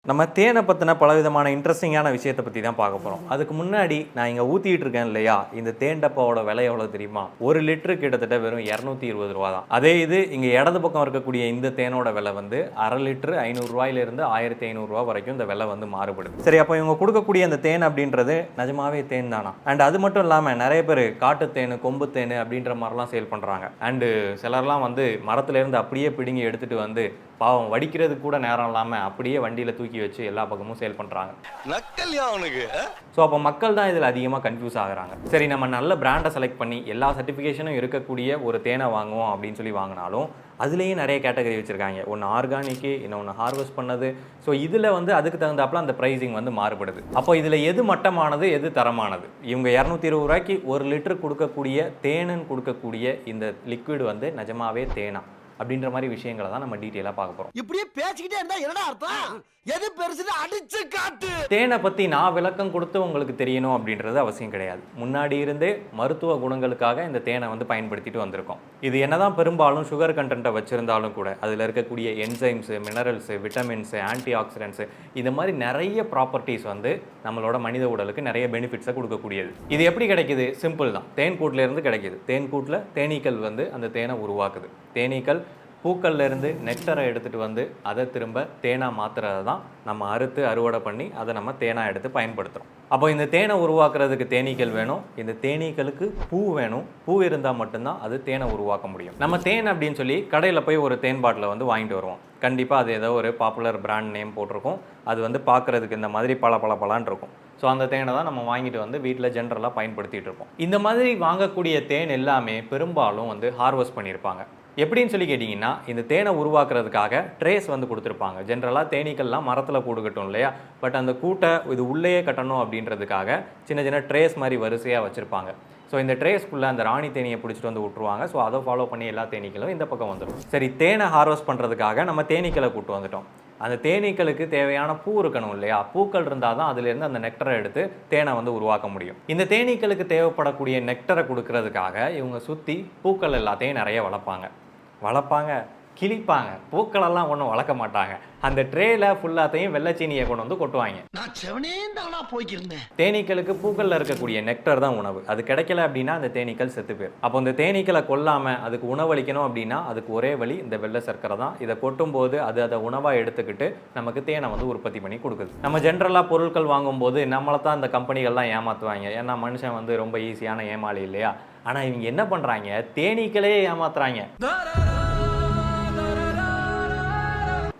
நம்ம தேனை பற்றின பலவிதமான இன்ட்ரெஸ்டிங்கான விஷயத்தை பற்றி தான் பார்க்க போகிறோம். அதுக்கு முன்னாடி நான் இங்கே ஊற்றிட்டு இருக்கேன் இல்லையா, இந்த தேன் டப்பாவோட விலை எவ்வளோ தெரியுமா? 1 லிட்டரு கிட்டத்தட்ட வெறும் 220 ரூபா தான். அதே இது இங்கே இடது பக்கம் இருக்கக்கூடிய இந்த தேனோட விலை வந்து 1/2 லிட்டரு 500 ரூபாயிலிருந்து 1500 ரூபா வரைக்கும் இந்த விலை வந்து மாறுபடுது. சரி, அப்போ இவங்க கொடுக்கக்கூடிய அந்த தேன் அப்படின்றது நிஜமாவே தேன் தானா? அண்ட் அது மட்டும் இல்லாமல் நிறைய பேர் காட்டு தேன், கொம்பு தேன் அப்படின்ற மாதிரிலாம் சேல் பண்ணுறாங்க. அண்டு சிலர்லாம் வந்து மரத்துலேருந்து அப்படியே பிடுங்கி எடுத்துகிட்டு வந்து பாவம் வடிக்கிறதுக்கு கூட நேரம் இல்லாமல் அப்படியே வண்டியில் தூக்கி வச்சு எல்லா பக்கமும் சேல் பண்ணுறாங்க. ஸோ அப்போ மக்கள் தான் இதில் அதிகமாக கன்ஃபியூஸ் ஆகுறாங்க. சரி, நம்ம நல்ல பிராண்டை செலக்ட் பண்ணி எல்லா சர்டிஃபிகேஷனும் இருக்கக்கூடிய ஒரு தேனை வாங்குவோம் அப்படின்னு சொல்லி வாங்கினாலும் அதுலேயும் நிறைய கேட்டகரி வச்சுருக்காங்க. ஒன்று ஆர்கானிக்கு, இன்னொன்று ஹார்வெஸ்ட் பண்ணது. ஸோ இதில் வந்து அதுக்கு தகுந்தாப்புல அந்த ப்ரைஸிங் வந்து மாறுபடுது. அப்போ இதில் எது மட்டமானது, எது தரமானது? இவங்க 220 ரூபாய்க்கு 1 லிட்டர் கொடுக்கக்கூடிய தேனுன்னு கொடுக்கக்கூடிய இந்த லிக்விட் வந்து நிஜமாவே தேனா அப்படின்ற மாதிரி விஷயங்களை தான் நம்ம டீட்டெயிலாக பார்க்க போகிறோம். இப்படியே பேசிக்கிட்டே இருந்தா என்னடா அர்த்தம்? எது பெருசுன்னு அடிச்சு காட்டு. தேனை பற்றி நான் விளக்கம் கொடுத்து உங்களுக்கு தெரியணும் அப்படின்றது அவசியம் கிடையாது. முன்னாடி இருந்தே மருத்துவ குணங்களுக்காக இந்த தேனை வந்து பயன்படுத்திட்டு வந்திருக்கோம். இது என்னதான் பெரும்பாலும் சுகர் கண்டென்ட்டை வச்சிருந்தாலும் கூட அதில் இருக்கக்கூடிய enzymes, minerals, vitamins, anti accidents, இந்த மாதிரி நிறைய ப்ராப்பர்ட்டிஸ் வந்து நம்மளோட மனித உடலுக்கு நிறைய பெனிஃபிட்ஸை கொடுக்கக்கூடியது. இது எப்படி கிடைக்குது? சிம்பிள் தான். தேன்கூட்டிலேருந்து கிடைக்கிது. தேன்கூட்டில் தேனீக்கள் வந்து அந்த தேனை உருவாக்குது. தேனீக்கள் பூக்கள்லேருந்து நெக்டரை எடுத்துகிட்டு வந்து அதை திரும்ப தேனாக மாற்றுறது தான் நம்ம அறுவடை பண்ணி அதை நம்ம தேனாக எடுத்து பயன்படுத்துகிறோம். அப்போ இந்த தேனை உருவாக்குறதுக்கு தேனீக்கள் வேணும். இந்த தேனீக்களுக்கு பூ வேணும். பூ இருந்தால் மட்டும்தான் அது தேனை உருவாக்க முடியும். நம்ம தேன் அப்படின்னு சொல்லி கடையில் போய் ஒரு தேன் பாட்டிலை வந்து வாங்கிட்டு வருவோம். கண்டிப்பாக அது ஏதோ ஒரு பாப்புலர் பிராண்ட் நேம் போட்டிருக்கும். அது வந்து பார்க்குறதுக்கு இந்த மாதிரி பலான்னு இருக்கும். ஸோ அந்த தேனை தான் நம்ம வாங்கிட்டு வந்து வீட்டில் ஜென்ரலாக பயன்படுத்திகிட்டு இருப்போம். இந்த மாதிரி வாங்கக்கூடிய தேன் எல்லாமே பெரும்பாலும் வந்து ஹார்வெஸ்ட் பண்ணியிருப்பாங்க. எப்படின்னு சொல்லி கேட்டிங்கன்னா, இந்த தேனை உருவாக்குறதுக்காக ட்ரேஸ் வந்து கொடுத்துருப்பாங்க. ஜென்ரலாக தேனீக்கள்லாம் மரத்தில் கூடு கட்டும் இல்லையா, பட் அந்த கூட்டை இது உள்ளேயே கட்டணும் அப்படின்றதுக்காக சின்ன சின்ன ட்ரேஸ் மாதிரி வரிசையாக வச்சுருப்பாங்க. ஸோ இந்த ட்ரேஸ்க்குள்ளே அந்த ராணி தேனியை பிடிச்சிட்டு வந்து விட்ருவாங்க. ஸோ அதை ஃபாலோ பண்ணி எல்லா தேனீக்களும் இந்த பக்கம் வந்துடும். சரி, தேனை ஹார்வெஸ்ட் பண்ணுறதுக்காக நம்ம தேனீக்களை கூட்டு வந்துட்டோம். அந்த தேனீக்களுக்கு தேவையான பூ இருக்கணும் இல்லையா, பூக்கள் இருந்தால் தான் அதுலேருந்து அந்த நெக்டரை எடுத்து தேனை வந்து உருவாக்க முடியும். இந்த தேனீக்களுக்கு தேவைப்படக்கூடிய நெக்டரை கொடுக்கறதுக்காக இவங்க சுற்றி பூக்கள் எல்லாத்தையும் நிறைய வளர்ப்பாங்க, கிழிப்பாங்க. பூக்களெல்லாம் ஒன்றும் வளர்க்க மாட்டாங்க. அந்த ட்ரேல ஃபுல்லாத்தையும் வெள்ளைச்சீனியை கொண்டு வந்து கொட்டுவாங்க. தேனீக்களுக்கு பூக்களில் இருக்கக்கூடிய நெக்டர் தான் உணவு. அது கிடைக்கல அப்படின்னா அந்த தேனீக்கள் செத்து போயிடும். அப்போ இந்த தேனீக்களை கொல்லாமல் அதுக்கு உணவளிக்கணும் அப்படின்னா அதுக்கு ஒரே வழி இந்த வெள்ளை சர்க்கரை தான். இதை கொட்டும் போது அது அதை உணவாக எடுத்துக்கிட்டு நமக்கு தேனை வந்து உற்பத்தி பண்ணி கொடுக்குது. நம்ம ஜென்ரலாக பொருட்கள் வாங்கும்போது நம்மளை தான் இந்த கம்பெனிகள்லாம் ஏமாற்றுவாங்க. ஏன்னா மனுஷன் வந்து ரொம்ப ஈஸியான ஏமாளி இல்லையா. ஆனால் இவங்க என்ன பண்ணுறாங்க, தேனீக்களே ஏமாத்துறாங்க.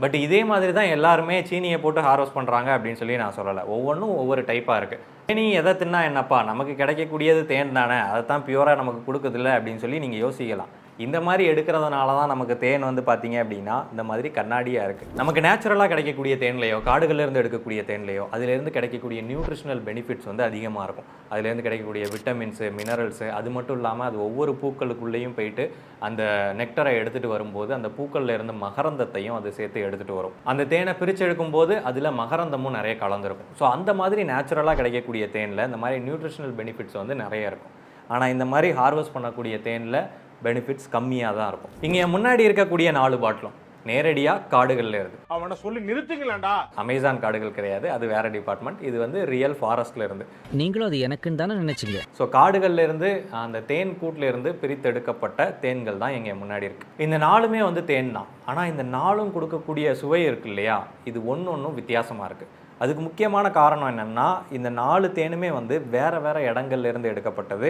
பட் இதே மாதிரி தான் எல்லாருமே சீனியை போட்டு ஹார்வெஸ்ட் பண்ணுறாங்க அப்படின்னு சொல்லி நான் சொல்லலை. ஒவ்வொன்றும் ஒவ்வொரு டைப்பாக இருக்குது. தேனி எதை தின்னா என்னப்பா, நமக்கு கிடைக்கக்கூடியது தேன் தானே, அதை தான் பியூராக நமக்கு கொடுக்குதில்ல அப்படின்னு சொல்லி நீங்கள் யோசிக்கலாம். இந்த மாதிரி எடுக்கிறதுனால தான் நமக்கு தேன் வந்து பார்த்தீங்க அப்படின்னா இந்த மாதிரி கண்ணாடியாக இருக்குது. நமக்கு நேச்சுரலாக கிடைக்கக்கூடிய தேன்லையோ, காடுகளிலிருந்து எடுக்கக்கூடிய தேன்லையோ அதிலேருந்து கிடைக்கக்கூடிய நியூட்ரிஷனல் பெனிஃபிட்ஸ் வந்து அதிகமாக இருக்கும். அதுலேருந்து கிடைக்கக்கூடிய விட்டமின்ஸு, மினரல்ஸு, அது மட்டும் இல்லாமல் அது ஒவ்வொரு பூக்களுக்குள்ளேயும் போயிட்டு அந்த நெக்டரை எடுத்துகிட்டு வரும்போது அந்த பூக்கள்ல இருந்து மகரந்தத்தையும் அது சேர்த்து எடுத்துகிட்டு வரும். அந்த தேனை பிரித்து எடுக்கும்போது அதில் மகரந்தமும் நிறைய கலந்துருக்கும். ஸோ அந்த மாதிரி நேச்சுரலாக கிடைக்கக்கூடிய தேனில் இந்த மாதிரி நியூட்ரிஷனல் பெனிஃபிட்ஸ் வந்து நிறைய இருக்கும். ஆனால் இந்த மாதிரி ஹார்வெஸ்ட் பண்ணக்கூடிய தேனில் பெனிஃபிட்ஸ் கம்மியாக தான் இருக்கும். இங்கே முன்னாடி இருக்கக்கூடிய 4 பாட்டிலும் நேரடியாக காடுகளில் இருந்து. அவனை சொல்லி நிறுத்துங்களேன்டா. அமேசான் காடுகள் கிடையாது, அது வேற டிபார்ட்மெண்ட். இது வந்து ரியல் ஃபாரஸ்ட்ல இருந்து. நீங்களும் அது எனக்குன்னு தானே நினைச்சீங்க. ஸோ காடுகள்ல இருந்து அந்த தேன் கூட்டில் இருந்து பிரித்தெடுக்கப்பட்ட தேன்கள் தான் எங்க முன்னாடி இருக்கு. இந்த 4மே வந்து தேன் தான். ஆனால் இந்த 4ம் கொடுக்கக்கூடிய சுவை இருக்கு இல்லையா, இது ஒன்றும் வித்தியாசமாக இருக்கு. அதுக்கு முக்கியமான காரணம் என்னென்னா, இந்த 4 தேனுமே வந்து வேறு வேறு இடங்கள்லேருந்து எடுக்கப்பட்டது.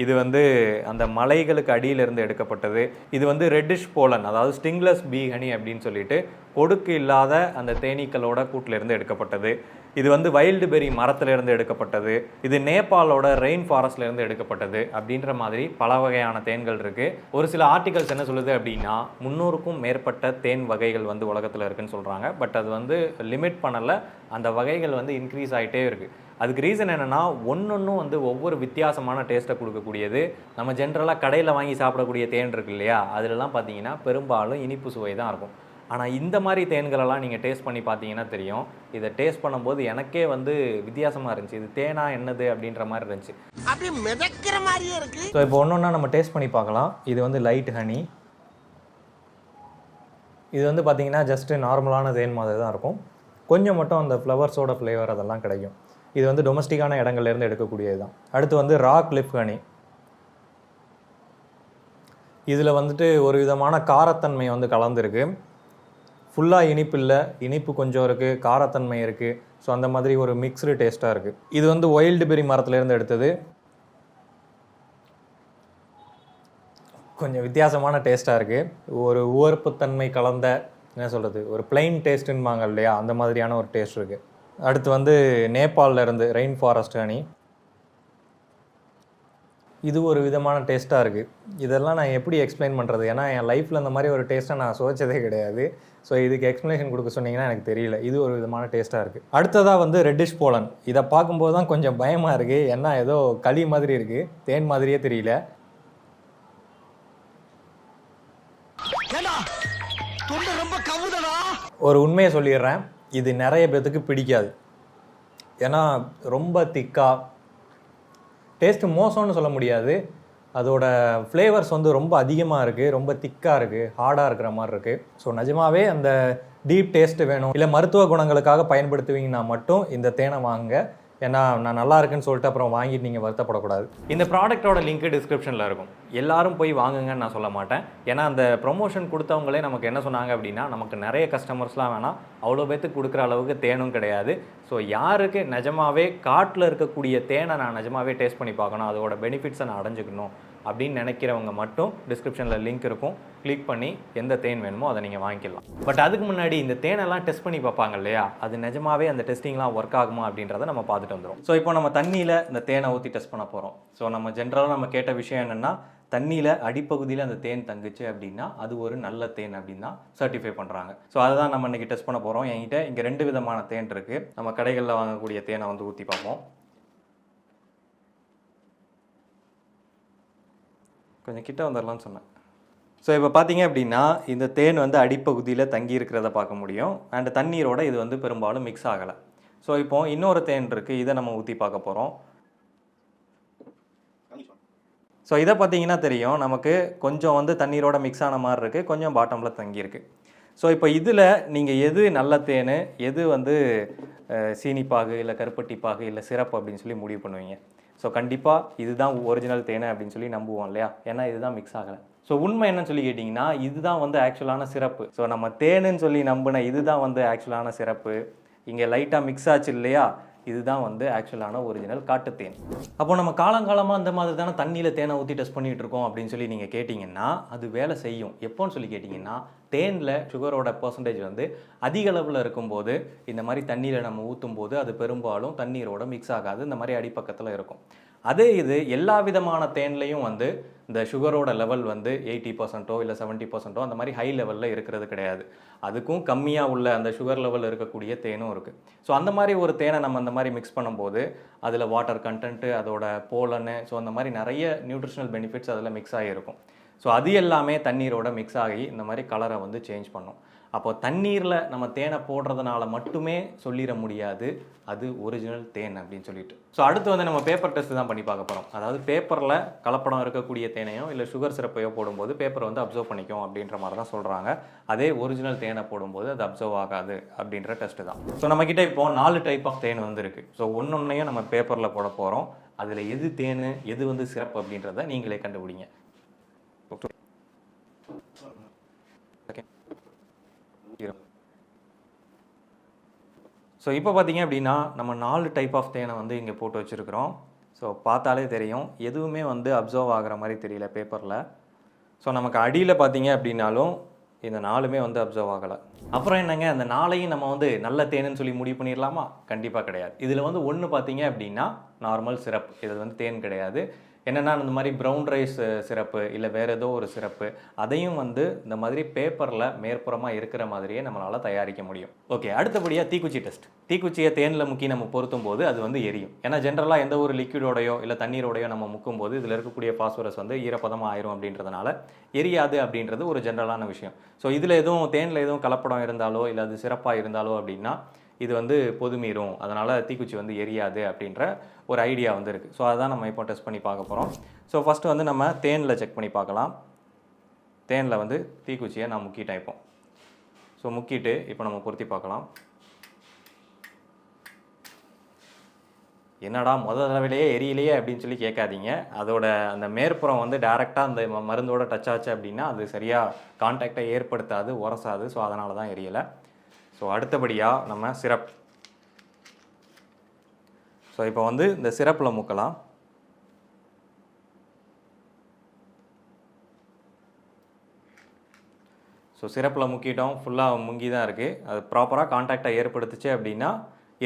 இது வந்து அந்த மலைகளுக்கு அடியிலிருந்து எடுக்கப்பட்டது. இது வந்து ரெட்டிஷ் போலன், அதாவது ஸ்டிங்லெஸ் பீ ஹனி அப்படின்னு சொல்லிட்டு கொடுக்கு இல்லாத அந்த தேனீக்களோட கூட்டிலிருந்து எடுக்கப்பட்டது. இது வந்து வைல்டு பெரி மரத்துலேருந்து எடுக்கப்பட்டது. இது நேபாளோட ரெயின் ஃபாரஸ்ட்லேருந்து எடுக்கப்பட்டது. அப்படின்ற மாதிரி பல வகையான தேன்கள் இருக்குது. ஒரு சில ஆர்டிகல்ஸ் என்ன சொல்லுது அப்படின்னா 300க்கும் மேற்பட்ட தேன் வகைகள் வந்து உலகத்தில் இருக்குன்னு சொல்கிறாங்க. பட் அது வந்து லிமிட் பண்ணலை. அந்த வகைகள் வந்து இன்க்ரீஸ் ஆகிட்டே இருக்குது. அதுக்கு ரீசன் என்னென்னா, ஒன்றும் வந்து ஒவ்வொரு வித்தியாசமான டேஸ்ட்டை கொடுக்கக்கூடியது. நம்ம ஜென்ரலாக கடையில் வாங்கி சாப்பிடக்கூடிய தேன் இருக்கு இல்லையா, அதிலலாம் பார்த்தீங்கன்னா பெரும்பாலும் இனிப்பு சுவை தான் இருக்கும். ஆனால் இந்த மாதிரி தேன்களெல்லாம் நீங்கள் டேஸ்ட் பண்ணி பார்த்தீங்கன்னா தெரியும். இதை டேஸ்ட் பண்ணும்போது எனக்கே வந்து வித்தியாசமாக இருந்துச்சு. இது தேனா என்னது அப்படின்ற மாதிரி இருந்துச்சு. அப்படியே மிதக்கிற மாதிரியே இருக்கு. ஸோ இப்போ ஒன்றா நம்ம டேஸ்ட் பண்ணி பார்க்கலாம். இது வந்து லைட் ஹனி. இது வந்து பார்த்தீங்கன்னா ஜஸ்ட்டு நார்மலான தேன் மாதிரி தான் இருக்கும். கொஞ்சம் மட்டும் அந்த ஃப்ளவர்ஸோட ஃப்ளேவர் அதெல்லாம் கிடைக்கும். இது வந்து டொமஸ்டிக்கான இடங்கள்லேருந்து எடுக்கக்கூடியது தான். அடுத்து வந்து ராக் லிஃப் ஹனி. இதில் வந்துட்டு ஒரு விதமான காரத்தன்மை வந்து கலந்துருக்கு. ஃபுல்லாக இனிப்பு இல்லை, இனிப்பு கொஞ்சம் இருக்குது, காரத்தன்மை இருக்குது. ஸோ அந்த மாதிரி ஒரு மிக்ஸ்டு டேஸ்ட்டாக இருக்குது. இது வந்து ஒயில்டு பெரி மரத்துலேருந்து எடுத்தது. கொஞ்சம் வித்தியாசமான டேஸ்ட்டாக இருக்குது. ஒரு உவர்ப்புத்தன்மை கலந்த என்ன சொல்கிறது, ஒரு பிளைன் டேஸ்ட்டுன்பாங்க இல்லையா, அந்த மாதிரியான ஒரு டேஸ்ட் இருக்குது. அடுத்து வந்து நேபாளில் இருந்து ரெயின் ஃபாரஸ்ட் ஹனி. இது ஒரு விதமான டேஸ்ட்டாக இருக்குது. இதெல்லாம் நான் எப்படி எக்ஸ்பிளைன் பண்ணுறது? ஏன்னா என் லைஃப்பில் இந்த மாதிரி ஒரு டேஸ்ட்டை நான் சுவைச்சதே கிடையாது. ஸோ இதுக்கு எக்ஸ்ப்ளனேஷன் கொடுக்க சொன்னீங்கன்னா எனக்கு தெரியல. இது ஒரு விதமான டேஸ்ட்டாக இருக்குது. அடுத்ததாக வந்து ரெட்டிஷ் போலன். இதை பார்க்கும்போது தான் கொஞ்சம் பயமாக இருக்குது. ஏன்னா ஏதோ களி மாதிரி இருக்குது, தேன் மாதிரியே தெரியல. ஒரு உண்மையை சொல்லிடுறேன், இது நிறைய பேர்த்துக்கு பிடிக்காது. ஏன்னா ரொம்ப திக்காக, டேஸ்ட்டு மோசம்னு சொல்ல முடியாது, அதோட ஃப்ளேவர்ஸ் வந்து ரொம்ப அதிகமாக இருக்குது, ரொம்ப திக்காக இருக்குது, ஹார்டாக இருக்கிற மாதிரி இருக்குது. ஸோ நிஜமாவே அந்த டீப் டேஸ்ட்டு வேணும், இல்லை மருத்துவ குணங்களுக்காக பயன்படுத்துவீங்கன்னா மட்டும் இந்த தேனை வாங்க. ஏன்னா நான் நல்லா இருக்குன்னு சொல்லிட்டு அப்புறம் வாங்கிட்டு நீங்கள் வருத்தப்படக்கூடாது. இந்த ப்ராடக்ட்டோட லிங்க் டிஸ்கிரிப்ஷனில் இருக்கும். எல்லாரும் போய் வாங்குங்கன்னு நான் சொல்ல மாட்டேன். ஏன்னா அந்த ப்ரொமோஷன் கொடுத்தவங்களே நமக்கு என்ன சொன்னாங்க அப்படின்னா, நமக்கு நிறைய கஸ்டமர்ஸ்லாம் வேணாம், அவ்வளோ பேத்துக்கு கொடுக்குற அளவுக்கு தேனும் கிடையாது. ஸோ யாருக்கு நிஜமாவே காட்டில் இருக்கக்கூடிய தேனை நான் நிஜமாவே டேஸ்ட் பண்ணி பார்க்கணும், அதோட பெனிஃபிட்ஸை நான் அடைஞ்சிக்கணும் அப்படின்னு நினைக்கிறவங்க மட்டும் டிஸ்கிரிப்ஷனில் லிங்க் இருக்கும், கிளிக் பண்ணி எந்த தேன் வேணுமோ அதை நீங்கள் வாங்கிக்கலாம். பட் அதுக்கு முன்னாடி இந்த தேனெல்லாம் டெஸ்ட் பண்ணி பார்ப்பாங்க இல்லையா, அது நிஜமாவே அந்த டெஸ்டிங்லாம் ஒர்க் ஆகுமா அப்படின்றத நம்ம பார்த்துட்டு வந்துடும். ஸோ இப்போ நம்ம தண்ணியில் இந்த தேனை ஊற்றி டெஸ்ட் பண்ண போகிறோம். ஸோ நம்ம ஜென்ரலாக நம்ம கேட்ட விஷயம் என்னென்னா, தண்ணியில் அடிப்பகுதியில் அந்த தேன் தங்குச்சு அப்படின்னா அது ஒரு நல்ல தேன் அப்படின்னு தான் சர்டிஃபை பண்ணுறாங்க. ஸோ அதை தான் நம்ம இன்றைக்கி டெஸ்ட் பண்ண போகிறோம். என்கிட்ட இங்கே 2 விதமான தேன் இருக்குது. நம்ம கடைகளில் வாங்கக்கூடிய தேனை வந்து ஊற்றி பார்ப்போம். கொஞ்சம் கிட்ட வந்துடலாம்னு சொன்னேன். ஸோ இப்போ பார்த்தீங்க அப்படின்னா இந்த தேன் வந்து அடிப்பகுதியில் தங்கி இருக்கிறத பார்க்க முடியும். அண்ட் தண்ணீரோட இது வந்து பெரும்பாலும் மிக்ஸ் ஆகலை. ஸோ இப்போ இன்னொரு தேன் இருக்குது, இதை நம்ம ஊற்றி பார்க்க போகிறோம். ஸோ இதை பார்த்தீங்கன்னா தெரியும், நமக்கு கொஞ்சம் வந்து தண்ணீரோட மிக்ஸ் ஆன மாதிரி இருக்குது, கொஞ்சம் பாட்டமில் தங்கியிருக்கு. ஸோ இப்போ இதில் நீங்கள் எது நல்ல தேன், எது வந்து சீனிப்பாகு இல்லை கருப்பட்டிப்பாகு இல்லை சிறப்பு அப்படின்னு சொல்லி முடிவு பண்ணுவீங்க? ஸோ கண்டிப்பாக இதுதான் ஒரிஜினல் தேனை அப்படின்னு சொல்லி நம்புவோம் இல்லையா, ஏன்னா இதுதான் மிக்ஸ் ஆகலை. ஸோ உண்மை என்னன்னு சொல்லி கேட்டிங்கன்னா, இதுதான் வந்து ஆக்சுவலான சிறப்பு. ஸோ நம்ம தேனுன்னு சொல்லி நம்பின இதுதான் வந்து ஆக்சுவலான சிறப்பு. இங்கே லைட்டாக மிக்ஸ் ஆச்சு இல்லையா, இதுதான் வந்து ஆக்சுவலான ஒரிஜினல் காட்டு தேன். அப்போ நம்ம காலங்காலமாக இந்த மாதிரி தானே தண்ணியில் தேனை ஊற்றி டெஸ்ட் பண்ணிகிட்டு இருக்கோம் அப்படின்னு சொல்லி நீங்கள் கேட்டிங்கன்னா, அது வேலை செய்யும். எப்போன்னு சொல்லி கேட்டிங்கன்னா, தேனில் சுகரோட பர்சன்டேஜ் வந்து அதிக அளவில் இருக்கும்போது இந்த மாதிரி தண்ணியில் நம்ம ஊற்றும் போது அது பெரும்பாலும் தண்ணீரோட மிக்ஸ் ஆகாது, இந்த மாதிரி அடிப்பக்கத்தில் இருக்கும். அதே இது எல்லா விதமான தேன்லையும் வந்து இந்த சுகரோட லெவல் வந்து 80% இல்லை 70% அந்த மாதிரி ஹை லெவலில் இருக்கிறது கிடையாது. அதுக்கும் கம்மியாக உள்ள அந்த சுகர் லெவல் இருக்கக்கூடிய தேனும் இருக்குது. ஸோ அந்த மாதிரி ஒரு தேனை நம்ம அந்த மாதிரி மிக்ஸ் பண்ணும்போது அதில் வாட்டர் கண்டென்ட்டு, அதோட போலனு, ஸோ அந்த மாதிரி நிறைய நியூட்ரிஷனல் பெனிஃபிட்ஸ் அதில் மிக்ஸ் ஆகியிருக்கும். ஸோ அது எல்லாமே தண்ணீரோட மிக்ஸ் ஆகி இந்த மாதிரி கலரை வந்து சேஞ்ச் பண்ணும். அப்போ தண்ணீரில் நம்ம தேனை போடுறதுனால மட்டுமே சொல்லிட முடியாது அது ஒரிஜினல் தேன் அப்படின்னு சொல்லிட்டு. ஸோ அடுத்து வந்து நம்ம பேப்பர் டெஸ்ட் தான் பண்ணி பார்க்க போகிறோம். அதாவது பேப்பரில் கலப்படம் இருக்கக்கூடிய தேனையோ இல்லை சுகர் சிரப்பையோ போடும்போது பேப்பர் வந்து அப்சர்வ் பண்ணிக்கும் அப்படின்ற மாதிரி தான் சொல்கிறாங்க. அதே ஒரிஜினல் தேனை போடும்போது அது அப்சர்வ் ஆகாது அப்படின்ற டெஸ்ட்டு தான். ஸோ நம்மக்கிட்ட இப்போ 4 டைப் ஆஃப் தேன் வந்து இருக்குது. ஸோ ஒன்னொன்னையும் நம்ம பேப்பரில் போட போகிறோம். அதில் எது தேன், எது வந்து சிறப்பு அப்படின்றத நீங்களே கண்டுபிடிங்க. ஸோ இப்போ பார்த்தீங்க அப்படின்னா நம்ம 4 டைப் ஆஃப் தேனை வந்து இங்கே போட்டு வச்சுருக்கிறோம். ஸோ பார்த்தாலே தெரியும், எதுவுமே வந்து அப்சர்வ் ஆகிற மாதிரி தெரியல பேப்பரில். ஸோ நமக்கு அடியில் பார்த்தீங்க அப்படின்னாலும் இந்த 4மே வந்து அப்சர்வ் ஆகலை. அப்புறம் என்னங்க, அந்த 4ஐயும் நம்ம வந்து நல்ல தேனுன்னு சொல்லி முடிவு பண்ணிடலாமா? கண்டிப்பாக கிடையாது. இதில் வந்து ஒன்று பார்த்தீங்க அப்படின்னா நார்மல் சிரப், இது வந்து தேன் கிடையாது. என்னென்னா இந்த மாதிரி ப்ரௌன் ரைஸ் சிரப்பு இல்லை வேறு ஏதோ ஒரு சிரப்பு, அதையும் வந்து இந்த மாதிரி பேப்பரில் மேற்புறமாக இருக்கிற மாதிரியே நம்மளால் தயாரிக்க முடியும். ஓகே, அடுத்தபடியாக தீக்குச்சி டெஸ்ட். தீக்குச்சியை தேனில் முக்கி நம்ம பொருத்தும் போது அது வந்து எரியும். ஏன்னா ஜென்ரலாக எந்த ஒரு லிக்விடோடையோ இல்லை தண்ணீரோடையோ நம்ம முக்கும் போது இதில் இருக்கக்கூடிய பாஸ்பரஸ் வந்து ஈரப்பதமாக ஆயிரும் அப்படின்றதுனால எரியாது அப்படின்றது ஒரு ஜென்ரலான விஷயம். ஸோ இதில் எதுவும் தேனில் எதுவும் கலப்படம் இருந்தாலோ இல்லை அது சிறப்பாக இருந்தாலோ அப்படின்னா இது வந்து பொதுமீறும், அதனால் தீக்குச்சி வந்து எரியாது அப்படின்ற ஒரு ஐடியா வந்து இருக்குது. ஸோ அதுதான் நம்ம இப்போ டெஸ்ட் பண்ணி பார்க்க போகிறோம். ஸோ ஃபஸ்ட்டு வந்து நம்ம தேனில் செக் பண்ணி பார்க்கலாம். தேனில் வந்து தீக்குச்சியை நான் முக்கிட்டேன் இப்போ. ஸோ முக்கிட்டு இப்போ நம்ம பொருத்தி பார்க்கலாம். என்னடா முதல் தடவையிலேயே எரியலையே அப்படின்னு சொல்லி கேட்காதீங்க. அதோட அந்த மேற்புறம் வந்து டைரெக்டாக அந்த மருந்தோட டச் ஆச்சு அப்படின்னா அது சரியாக கான்டாக்டை ஏற்படுத்தாது, உரசாது. ஸோ அதனால தான் எரியலை. ஸோ அடுத்தபடியாக நம்ம சிரப். ஸோ இப்போ வந்து இந்த சிரப்பில் முக்கலாம். ஸோ சிரப்பில் முக்கிட்டோம், ஃபுல்லாக முங்கி தான் இருக்குது. அது ப்ராப்பராக கான்டாக்டை ஏற்படுத்துச்சு அப்படின்னா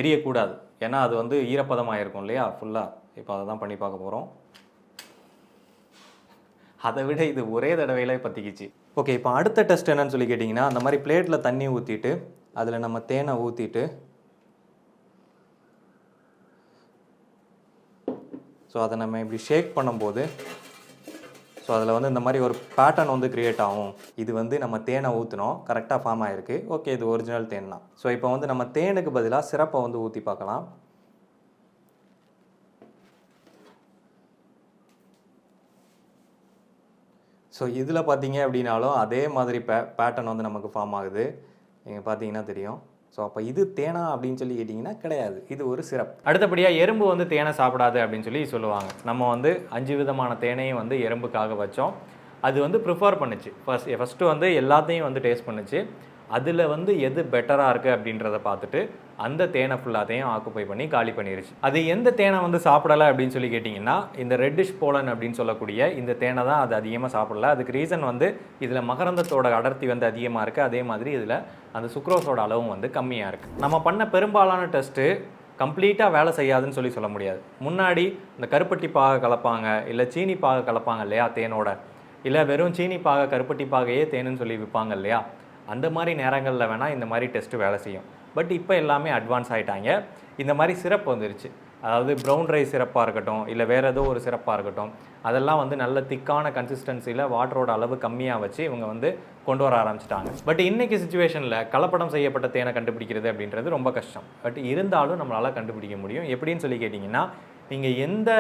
எரியக்கூடாது. ஏன்னா அது வந்து ஈரப்பதமாக இருக்கும் இல்லையா ஃபுல்லாக. இப்போ அதை தான் பண்ணி பார்க்க போகிறோம். அதை விட இது ஒரே தடவையில பற்றிக்கிச்சு. ஓகே, இப்போ அடுத்த டெஸ்ட் என்னன்னு சொல்லி கேட்டிங்கன்னா, அந்த மாதிரி பிளேட்டில் தண்ணி ஊற்றிட்டு அதில் நம்ம தேனை ஊற்றிட்டு ஸோ அதை நம்ம இப்படி ஷேக் பண்ணும்போது ஸோ அதில் வந்து இந்த மாதிரி ஒரு பேட்டர்ன் வந்து க்ரியேட் ஆகும். இது வந்து நம்ம தேனை ஊற்றினோம், கரெக்டாக ஃபார்ம் ஆகிருக்கு. ஓகே, இது ஒரிஜினல் தேன் தான். ஸோ இப்போ வந்து நம்ம தேனுக்கு பதிலாக சிரப்பை வந்து ஊற்றி பார்க்கலாம். ஸோ இதில் பார்த்தீங்க அப்படின்னாலும் அதே மாதிரி பேட்டர்ன் வந்து நமக்கு ஃபார்ம் ஆகுது. நீங்கள் பார்த்தீங்கன்னா தெரியும். ஸோ அப்போ இது தேனா அப்படின்னு சொல்லி கேட்டிங்கன்னா கிடையாது, இது ஒரு சிரப். அடுத்தபடியாக எறும்பு வந்து தேனை சாப்பிடாது அப்படின்னு சொல்லி சொல்லுவாங்க. நம்ம வந்து 5 விதமான தேனையும் வந்து எறும்புக்காக வச்சோம். அது வந்து ப்ரிஃபர் பண்ணுச்சு. ஃபஸ்ட்டு வந்து எல்லாத்தையும் வந்து டேஸ்ட் பண்ணுச்சு. அதில் வந்து எது பெட்டராக இருக்குது அப்படின்றத பார்த்துட்டு அந்த தேனை ஃபுல்லாத்தையும் ஆக்குப்பை பண்ணி காலி பண்ணிருச்சு. அது எந்த தேனை வந்து சாப்பிடலை அப்படின்னு சொல்லி கேட்டிங்கன்னா, இந்த ரெட்டிஷ் போலன் அப்படின்னு சொல்லக்கூடிய இந்த தேனை தான் அது அதிகமாக சாப்பிடல. அதுக்கு ரீசன் வந்து இதில் மகரந்தத்தோட அடர்த்தி வந்து அதிகமாக இருக்குது. அதே மாதிரி இதில் அந்த சுக்ரோஸோட அளவும் வந்து கம்மியாக இருக்குது. நம்ம பண்ண பெரும்பாலான டெஸ்ட்டு கம்ப்ளீட்டாக வேலை செய்யாதுன்னு சொல்லி சொல்ல முடியாது. முன்னாடி இந்த கருப்பட்டி பாகை கலப்பாங்க, இல்லை சீனி பாகை கலப்பாங்க இல்லையா தேனோட, இல்லை வெறும் சீனி பாகை கருப்பட்டி பாகையே தேனுன்னு சொல்லி விற்பாங்க இல்லையா, அந்த மாதிரி நேரங்களில் வேணால் இந்த மாதிரி டெஸ்ட்டு வேலை செய்யும். பட் இப்போ எல்லாமே அட்வான்ஸ் ஆகிட்டாங்க. இந்த மாதிரி சிரப் வந்துருச்சு. அதாவது ப்ரௌன் ரைஸ் சிரப்பாக இருக்கட்டும், இல்லை வேறு ஏதோ ஒரு சிரப்பாக இருக்கட்டும், அதெல்லாம் வந்து நல்ல திக்கான கன்சிஸ்டன்சியில் வாட்டரோட அளவு கம்மியாக வச்சு இவங்க வந்து கொண்டு வர ஆரம்பிச்சிட்டாங்க. பட் இன்றைக்கி சுச்சுவேஷனில் கலப்படம் செய்யப்பட்ட தேனை கண்டுபிடிக்கிறது அப்படின்றது ரொம்ப கஷ்டம். பட் இருந்தாலும் நம்மளால் கண்டுபிடிக்க முடியும். எப்படின்னு சொல்லி கேட்டிங்கன்னா, நீங்கள் எந்த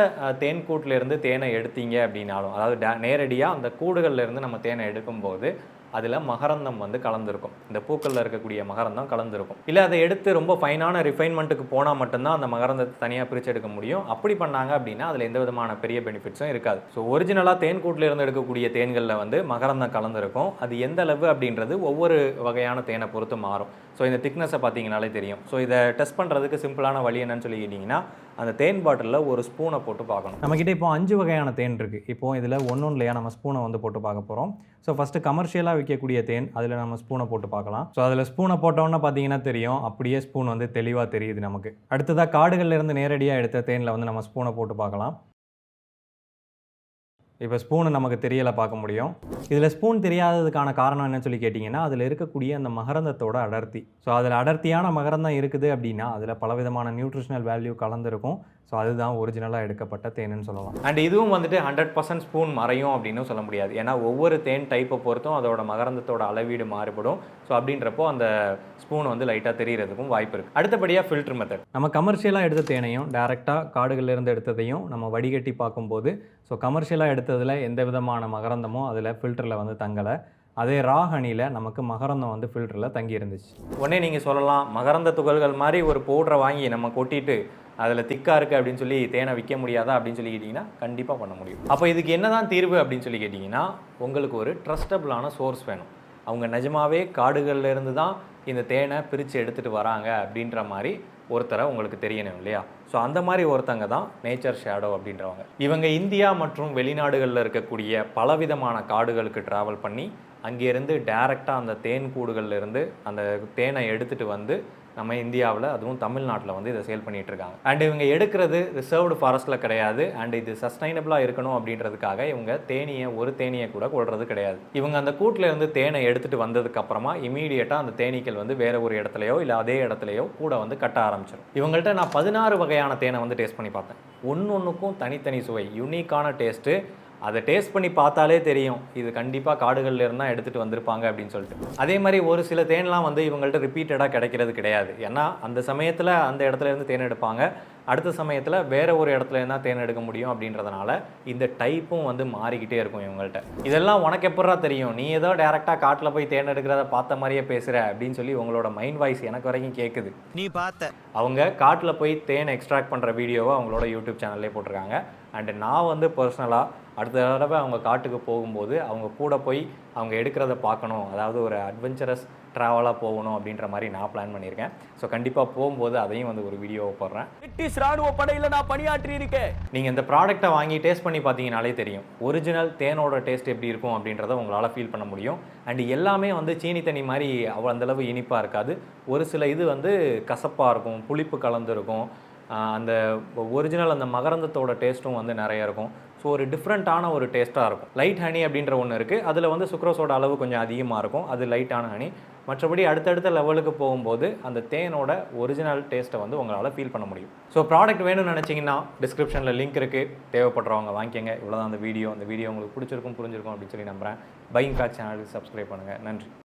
தேன் கூட்டிலேருந்து தேனை எடுத்தீங்க அப்படின்னாலும், அதாவது நேரடியாக அந்த கூடுகள்லேருந்து நம்ம தேனை எடுக்கும்போது அதில் மகரந்தம் வந்து கலந்துருக்கும். இந்த பூக்களில் இருக்கக்கூடிய மகரந்தம் கலந்துருக்கும். இல்லை அதை எடுத்து ரொம்ப ஃபைனான ரிஃபைன்மெண்ட்டுக்கு போனால் மட்டும்தான் அந்த மகரந்தத்தை தனியாக பிரித்து எடுக்க முடியும். அப்படி பண்ணாங்க அப்படின்னா அதில் எந்த விதமான பெரிய பெனிஃபிட்ஸும் இருக்காது. ஸோ ஒரிஜினலாக தேன் கூட்டிலேருந்து எடுக்கக்கூடிய தேன்களில் வந்து மகரந்தம் கலந்துருக்கும். அது எந்த அளவு அப்படின்றது ஒவ்வொரு வகையான தேனை பொறுத்து மாறும். ஸோ இந்த திக்னஸை பார்த்தீங்கனாலே தெரியும். ஸோ இதை டெஸ்ட் பண்ணுறதுக்கு சிம்பிளான வழி என்னன்னு சொல்லி கேட்டிங்கன்னா, அந்த தேன் பாட்டிலில் ஒரு ஸ்பூனை போட்டு பார்க்கணும். நம்மக்கிட்ட இப்போ 5 வகையான தேன் இருக்குது. இப்போது இதில் ஒன்றுலையா நம்ம ஸ்பூனை வந்து போட்டு பார்க்க போகிறோம். ஸோ ஃபஸ்ட்டு கமர்ஷியலாக விற்கக்கூடிய தேன், அதில் நம்ம ஸ்பூனை போட்டு பார்க்கலாம். ஸோ அதில் ஸ்பூனை போட்டோன்னே பார்த்தீங்கன்னா தெரியும், அப்படியே ஸ்பூன் வந்து தெளிவாக தெரியுது நமக்கு. அடுத்ததாக காடுகள்லேருந்து நேரடியாக எடுத்த தேனில் வந்து நம்ம ஸ்பூனை போட்டு பார்க்கலாம். இப்போ ஸ்பூனு நமக்கு தெரியலை, பார்க்க முடியும். இதில் ஸ்பூன் தெரியாததுக்கான காரணம் என்னன்னு சொல்லி கேட்டிங்கன்னா, அதில் இருக்கக்கூடிய அந்த மகரந்தத்தோட அடர்த்தி. ஸோ அதில் அடர்த்தியான மகரந்தம் இருக்குது அப்படின்னா அதில் பலவிதமான நியூட்ரிஷனல் வேல்யூ கலந்துருக்கும். ஸோ அதுதான் ஒரிஜினலாக எடுக்கப்பட்ட தேனுன்னு சொல்லலாம். அண்ட் இதுவும் வந்துட்டு 100% ஸ்பூன் மறையும் அப்படின்னு சொல்ல முடியாது. ஏன்னா ஒவ்வொரு தேன் டைப்பை பொறுத்தும் அதோட மகரந்தத்தோட அளவீடு மாறுபடும். ஸோ அப்படின்றப்போ அந்த ஸ்பூன் வந்து லைட்டாக தெரியறதுக்கும் வாய்ப்பு இருக்குது. அடுத்தபடியாக ஃபில்டர் மெத்தட். நம்ம கமர்ஷியலாக எடுத்த தேனையும் டேரெக்டாக காடுகளிலிருந்து எடுத்ததையும் நம்ம வடிகட்டி பார்க்கும்போது, ஸோ கமர்ஷியலாக எடுத்ததில் எந்த விதமான மகரந்தமோ அதில் ஃபில்டரில் வந்து தங்கலை. அதே ரா ஹனியில் நமக்கு மகரந்தம் வந்து ஃபில்டரில் தங்கி இருந்துச்சு. உடனே நீங்கள் சொல்லலாம், மகரந்த துகள்கள் மாதிரி ஒரு பவுடரை வாங்கி நம்ம கொட்டிட்டு அதில் திக்காக இருக்குது அப்படின்னு சொல்லி தேனை விற்க முடியாதா அப்படின்னு சொல்லி கேட்டிங்கன்னா கண்டிப்பாக பண்ண முடியும். அப்போ இதுக்கு என்ன தான் தீர்வு அப்படின்னு சொல்லி கேட்டிங்கன்னா, உங்களுக்கு ஒரு ட்ரஸ்டபிளான சோர்ஸ் வேணும். அவங்க நிஜமாவே காடுகள்லேருந்து தான் இந்த தேனை பிரித்து எடுத்துகிட்டு வராங்க அப்படின்ற மாதிரி ஒருத்தரை உங்களுக்கு தெரியணும் இல்லையா. ஸோ அந்த மாதிரி ஒருத்தங்க தான் நேச்சர் ஷேடோ அப்படின்றவங்க. இவங்க இந்தியா மற்றும் வெளிநாடுகளில் இருக்கக்கூடிய பலவிதமான காடுகளுக்கு ட்ராவல் பண்ணி அங்கேருந்து டைரெக்டாக அந்த தேன் கூடுகள்லேருந்து அந்த தேனை எடுத்துகிட்டு வந்து நம்ம இந்தியாவில், அதுவும் தமிழ்நாட்டில் வந்து இதை சேல் பண்ணிகிட்டு இருக்காங்க. அண்ட் இவங்க எடுக்கிறது ரிசர்வ்டு ஃபாரஸ்ட்டில் கிடையாது. அண்ட் இது சஸ்டைனபிளாக இருக்கணும் அப்படின்றதுக்காக இவங்க ஒரு தேனியை கூட கொள்வது கிடையாது. இவங்க அந்த கூட்டிலேருந்து தேனை எடுத்துகிட்டு வந்ததுக்கப்புறமா இமீடியட்டாக அந்த தேனீக்கள் வந்து வேறு ஒரு இடத்துலையோ இல்லை அதே இடத்துலையோ கூட வந்து கட்ட ஆரம்பிச்சிடும். இவங்கள்ட்ட நான் 16 வகையான தேனை வந்து டேஸ்ட் பண்ணி பார்த்தேன். ஒன்றுக்கும் தனித்தனி சுவை, யூனிக்கான டேஸ்ட்டு. அதை டேஸ்ட் பண்ணி பார்த்தாலே தெரியும் இது கண்டிப்பாக காடுகள்ல இருந்தால் எடுத்துகிட்டு வந்திருப்பாங்க அப்படின்னு சொல்லிட்டு. அதே மாதிரி ஒரு சில தேன்லாம் வந்து இவங்கள்ட்ட ரிப்பீட்டடாக கிடைக்கிறது கிடையாது. ஏன்னா அந்த சமயத்தில் அந்த இடத்துல இருந்து தேன் எடுப்பாங்க, அடுத்த சமயத்தில் வேறு ஒரு இடத்துல இருந்தால் தேன் எடுக்க முடியும் அப்படின்றதுனால இந்த டைப்பும் வந்து மாறிக்கிட்டே இருக்கும் இவங்கள்ட்ட. இதெல்லாம் உனக்கு எப்படா தெரியும், நீ ஏதோ டேரெக்டாக காட்டில் போய் தேன் எடுக்கிறத பார்த்த மாதிரியே பேசுகிற அப்படின்னு சொல்லி உங்களோட மைண்ட் வாய்ஸ் எனக்கு வரைக்கும் கேட்குது. நீ பார்த்த அவங்க காட்டில் போய் தேன் எக்ஸ்ட்ராக்ட் பண்ணுற வீடியோவை அவங்களோட யூடியூப் சேனல்லே போட்டிருக்காங்க. அண்டு நான் வந்து பர்சனலாக அடுத்த தடவை அவங்க காட்டுக்கு போகும்போது அவங்க கூட போய் அவங்க எடுக்கிறத பார்க்கணும், அதாவது ஒரு அட்வென்ச்சரஸ் ட்ராவலாக போகணும் அப்படின்ற மாதிரி நான் பிளான் பண்ணியிருக்கேன். ஸோ கண்டிப்பாக போகும்போது அதையும் வந்து ஒரு வீடியோவை போடுறேன். பிரிட்டிஷ் ராணுவ படையில் நான் பணியாற்றி இருக்கேன். நீங்கள் இந்த ப்ராடக்ட்டை வாங்கி டேஸ்ட் பண்ணி பார்த்தீங்கனாலே தெரியும் ஒரிஜினல் தேனோட டேஸ்ட் எப்படி இருக்கும் அப்படின்றத உங்களால் ஃபீல் பண்ண முடியும். அண்டு எல்லாமே வந்து சீனி தண்ணி மாதிரி அவ்வளோ அந்தளவு இனிப்பாக இருக்காது. ஒரு சில இது வந்து கசப்பாக இருக்கும், புளிப்பு கலந்துருக்கும், அந்த ஒரிஜினல் அந்த மகரந்தத்தோட டேஸ்ட்டும் வந்து நிறைய இருக்கும். ஸோ ஒரு டிஃப்ரெண்ட்டான ஒரு டேஸ்ட்டாக இருக்கும். லைட் ஹனி அப்படின்ற ஒன்று இருக்குது, அதில் வந்து சுக்ரோஸோட அளவு கொஞ்சம் அதிகமாக இருக்கும், அது லைட்டான ஹனி. மற்றபடி அடுத்தடுத்த லெவலுக்கு போகும்போது அந்த தேனோட ஒரிஜினல் டேஸ்ட்டை வந்து உங்களால் ஃபீல் பண்ண முடியும். ஸோ ப்ராடக்ட் வேணும்னு நினச்சிங்கன்னா டிஸ்கிரிப்ஷனில் லிங்க் இருக்குது, தேவைப்படுறவங்க வாங்கிக்கங்க. இவ்வளோதான் அந்த வீடியோ உங்களுக்கு பிடிச்சிருக்கும் புரிஞ்சிருக்கும் அப்படின்னு சொல்லி நம்புகிறேன். பையிங் ஃபேக்ட் சேனலுக்கு சப்ஸ்கிரைப் பண்ணுங்கள். நன்றி.